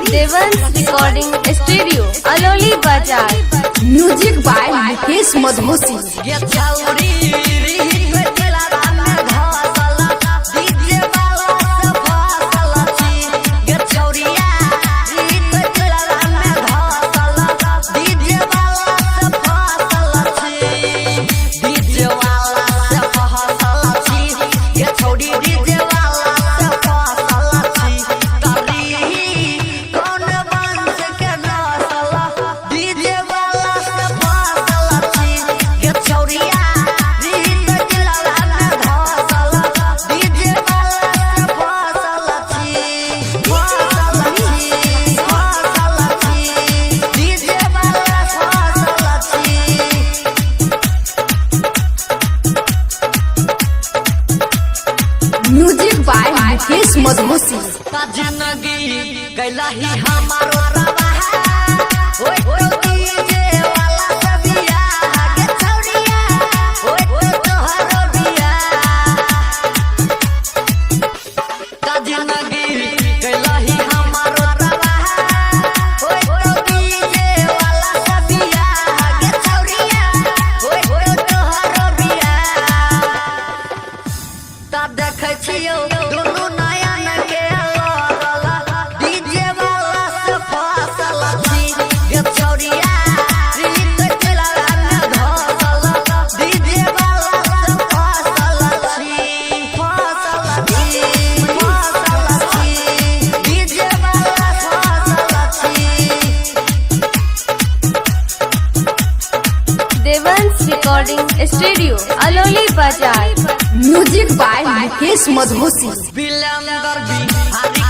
देवंस recording studio Alauli Bazar. Music by Mukesh Madhosi. Music by Mukesh Madhosi. जिंदगी कैला ही हमारो तबाह ओए ओए डीजे वाला सबिया के छौड़िया ओए ओए तोहरो बिया का जिंदगी कैला ही हमारो तबाह ओए ओए डीजे वाला सबिया के छौड़िया ओए ओए तोहरो बिया ता देखै छियौ दोनों नया के देवंस recording studio Alauli Bazar. Music by Mukesh Madhosi. Bilandar Bihari